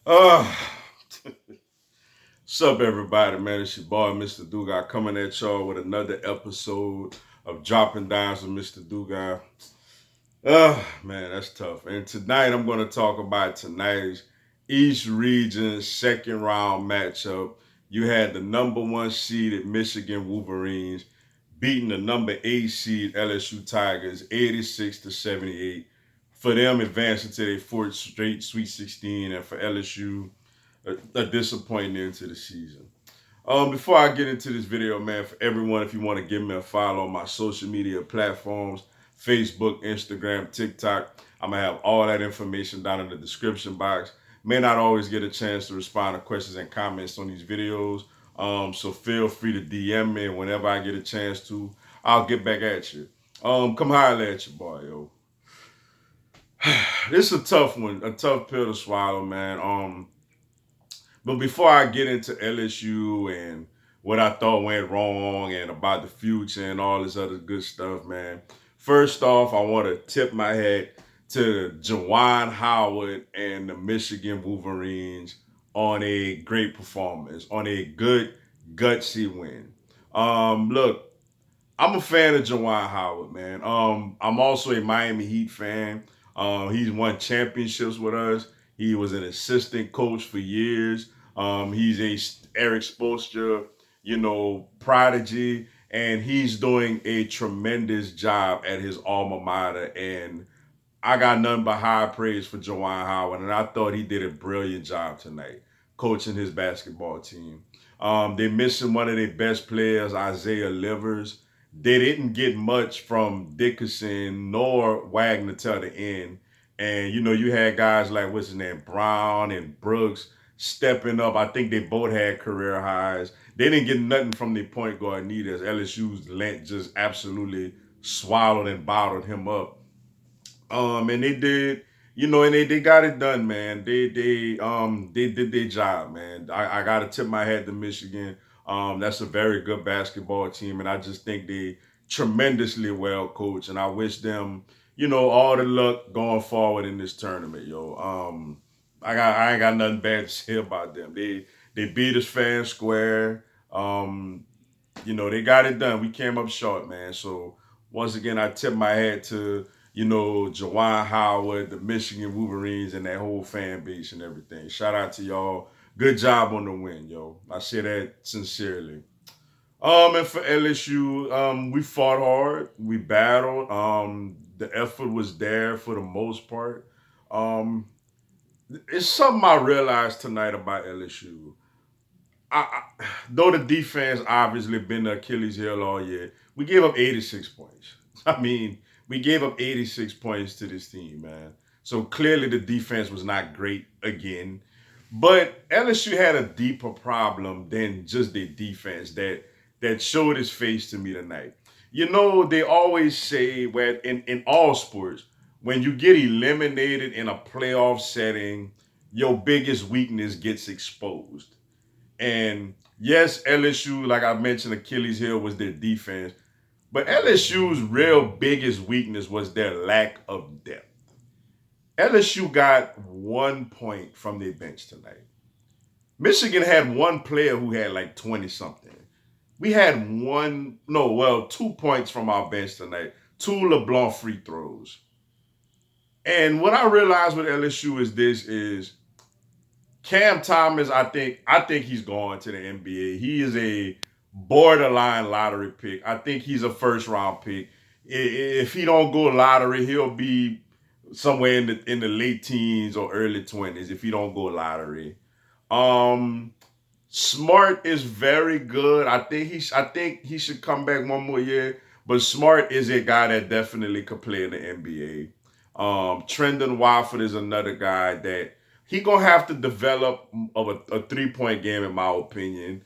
Uh, what's up, everybody, man? It's your boy, Mr. Dugai, coming at y'all with another episode of Dropping Dimes with Mr. Dugai. Man, that's tough. And tonight, I'm going to talk about tonight's East Region second round matchup. You had the number one seeded Michigan Wolverines beating the number eight seed LSU Tigers 86-78. For them advancing to their fourth straight Sweet 16, and for LSU a disappointing end to the season. Before I get into this video, man, for everyone, if you want to give me a follow on my social media platforms, Facebook, Instagram, TikTok, I'm gonna have all that information down in the description box. May not always get a chance to respond to questions and comments on these videos. So feel free to DM me, and whenever I get a chance to, I'll get back at you. Come holler at your boy, yo. This is a tough one, a tough pill to swallow, man. But before I get into LSU and what I thought went wrong and about the future and all this other good stuff, man, first off, I want to tip my hat to Juwan Howard and the Michigan Wolverines on a great performance, on a good, gutsy win. Look, I'm a fan of Juwan Howard, man. I'm also a Miami Heat fan. He's won championships with us. He was an assistant coach for years. He's a Eric Spoelstra, prodigy, and he's doing a tremendous job at his alma mater. And I got nothing but high praise for Juwan Howard, and I thought he did a brilliant job tonight coaching his basketball team. They're missing one of their best players, Isaiah Livers. They didn't get much from Dickerson nor Wagner till the end. And you had guys like what's his name, Brown and Brooks stepping up. I think they both had career highs. They didn't get nothing from their point guard neither, as LSU's Lent just absolutely swallowed and bottled him up. And they did, and they got it done, man. They did their job, man. I gotta tip my hat to Michigan. That's a very good basketball team, and I just think they tremendously well coached, and I wish them, all the luck going forward in this tournament, yo. I ain't got nothing bad to say about them. They beat us fair and square. They got it done. We came up short, man. So once again, I tip my hat to, Jawan Howard, the Michigan Wolverines, and that whole fan base and everything. Shout out to y'all. Good job on the win, yo. I say that sincerely. And for LSU, we fought hard. We battled. The effort was there for the most part. Um, it's something I realized tonight about LSU. Though the defense obviously been the Achilles heel all year, we gave up 86 points. I mean, we gave up 86 points to this team, man. So clearly the defense was not great again. But LSU had a deeper problem than just their defense that showed its face to me tonight. They always say where in all sports, when you get eliminated in a playoff setting, your biggest weakness gets exposed. And yes, LSU, like I mentioned, Achilles heel was their defense. But LSU's real biggest weakness was their lack of depth. LSU got 1 point from their bench tonight. Michigan had one player who had like 20 something. We had 2 points from our bench tonight, two LeBlanc free throws. And what I realized with LSU is Cam Thomas, I think he's going to the NBA. He is a borderline lottery pick. I think he's a first round pick. If he don't go lottery, he'll be somewhere in the late teens or early 20s if he don't go lottery. Um Smart is very good. I think he should come back one more year. But Smart is a guy that definitely could play in the NBA. Trendon Watford is another guy that he gonna have to develop of a 3 point game, in my opinion.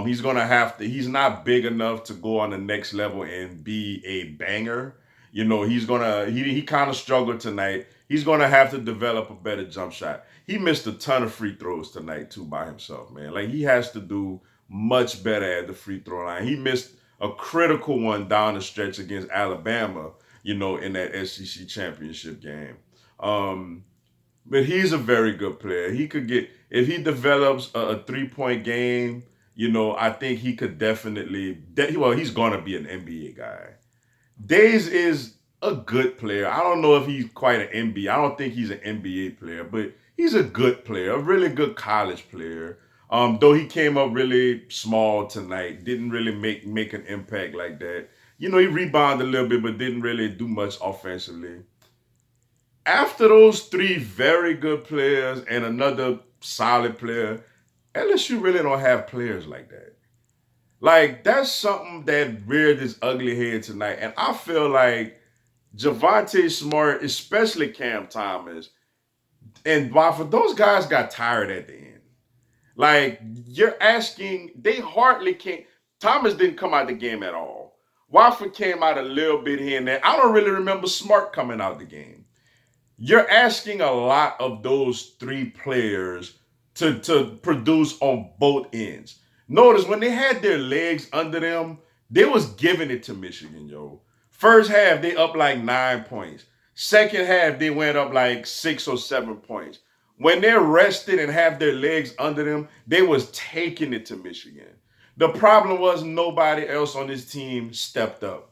He's gonna have to. He's not big enough to go on the next level and be a banger. He kind of struggled tonight. He's gonna have to develop a better jump shot. He missed a ton of free throws tonight too by himself, man. Like he has to do much better at the free throw line. He missed a critical one down the stretch against Alabama, in that SEC championship game. Um, But he's a very good player. He could get if he develops a 3 point game. I think he could definitely. Well, he's gonna be an NBA guy. Days is a good player. I don't know if he's quite an NBA. I don't think he's an NBA player, but he's a good player, a really good college player. Though he came up really small tonight, didn't really make an impact like that. He rebounded a little bit, but didn't really do much offensively. After those three very good players and another solid player, LSU really don't have players like that. Like that's something that reared its ugly head tonight, and I feel like Javante Smart, especially Cam Thomas, and Wofford, those guys got tired at the end. Like you're asking, they hardly came. Thomas didn't come out the game at all. Wofford came out a little bit here and there. I don't really remember Smart coming out the game. You're asking a lot of those three players to produce on both ends. Notice when they had their legs under them, they was giving it to Michigan, yo. First half, they up like 9 points. Second half, they went up like 6 or 7 points. When they're rested and have their legs under them, they was taking it to Michigan. The problem was nobody else on this team stepped up.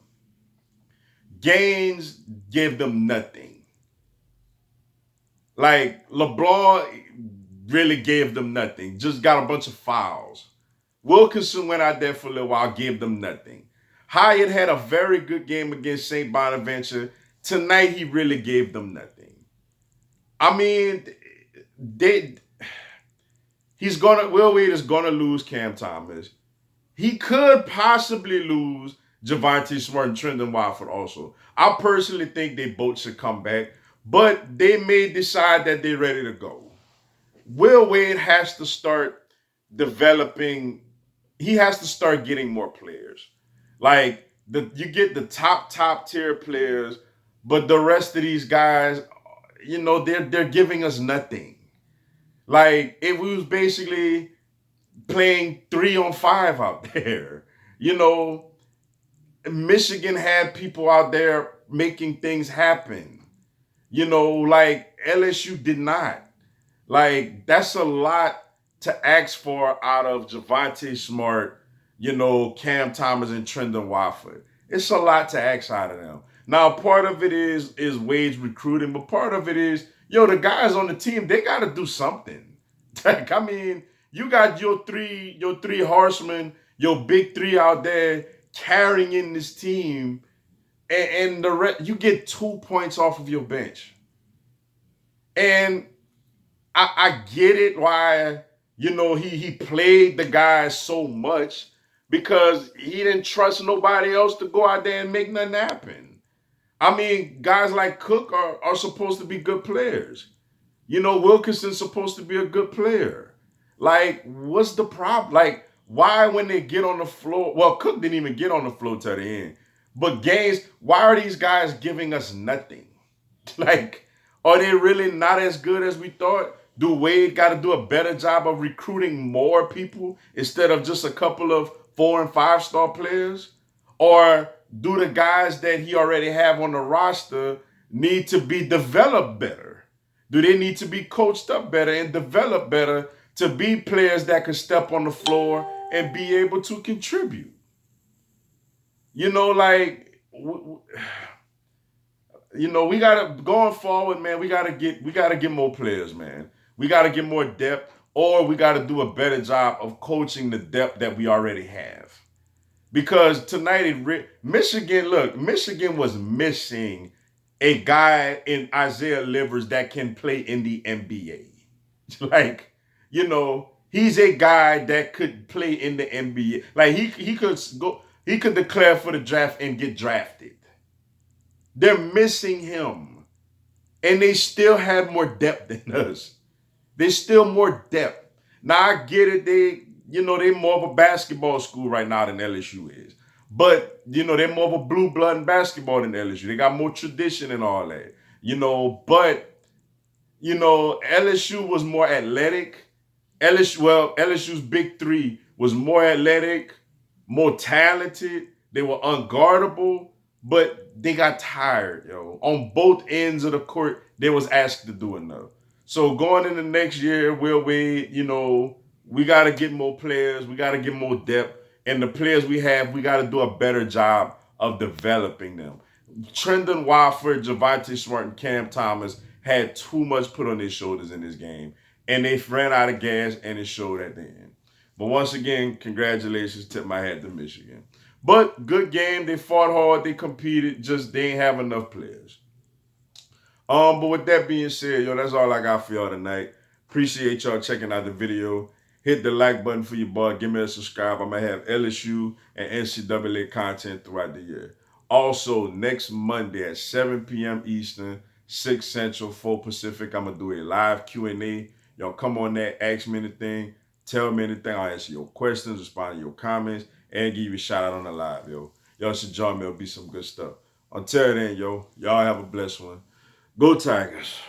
Gaines gave them nothing. Like LeBlanc really gave them nothing. Just got a bunch of fouls. Wilkinson went out there for a little while, gave them nothing. Hyatt had a very good game against St. Bonaventure. Tonight he really gave them nothing. I mean, they Will Wade is gonna lose Cam Thomas. He could possibly lose Javante Smart and Trendon Watford also. I personally think they both should come back, but they may decide that they're ready to go. Will Wade has to start developing. He has to start getting more players. Like you get the top tier players, but the rest of these guys, they're giving us nothing. Like it was basically playing 3-on-5 out there. You know, Michigan had people out there making things happen. Like LSU did not. Like that's a lot to ask for out of Javante Smart, Cam Thomas and Trendon Watford. It's a lot to ask out of them. Now, part of it is Wade's recruiting, but part of it is, the guys on the team, they gotta do something. Like, I mean, you got your three horsemen, your big three out there carrying in this team, and you get 2 points off of your bench. And I get it why he played the guys so much because he didn't trust nobody else to go out there and make nothing happen. I mean, guys like Cook are supposed to be good players. Wilkinson's supposed to be a good player. Like, what's the problem? Like, why when they get on the floor? Well, Cook didn't even get on the floor till the end. But Gaines, why are these guys giving us nothing? Like, are they really not as good as we thought? Do Wade got to do a better job of recruiting more people instead of just a couple of 4 and 5 star players? Or do the guys that he already have on the roster need to be developed better? Do they need to be coached up better and developed better to be players that can step on the floor and be able to contribute? Like we gotta going forward, man. We gotta get more players, man. We gotta get more depth, or we gotta do a better job of coaching the depth that we already have. Because tonight, Michigan was missing a guy in Isaiah Livers that can play in the NBA. Like, he's a guy that could play in the NBA. Like he could declare for the draft and get drafted. They're missing him. And they still have more depth than us. They still more depth. Now I get it, they more of a basketball school right now than LSU is. But, they're more of a blue blood in basketball than LSU. They got more tradition and all that. But LSU was more athletic. LSU's big three was more athletic, more talented. They were unguardable, but they got tired, yo. On both ends of the court, they was asked to do enough. So going into next year, we got to get more players. We got to get more depth. And the players we have, we got to do a better job of developing them. Trendon Watford, Javante Smart, and Cam Thomas had too much put on their shoulders in this game. And they ran out of gas, and it showed at the end. But once again, congratulations, tip my hat to Michigan. But good game. They fought hard. They competed. Just they ain't have enough players. But with that being said, that's all I got for y'all tonight. Appreciate y'all checking out the video. Hit the like button for your boy. Give me a subscribe. I'm gonna have LSU and NCAA content throughout the year. Also, next Monday at 7 p.m. Eastern, 6 Central, 4 Pacific, I'm gonna do a live Q&A. Y'all come on there, ask me anything, tell me anything. I'll answer your questions, respond to your comments, and give you a shout out on the live, yo. Y'all should join me. It'll be some good stuff. Until then, y'all have a blessed one. Go Tigers.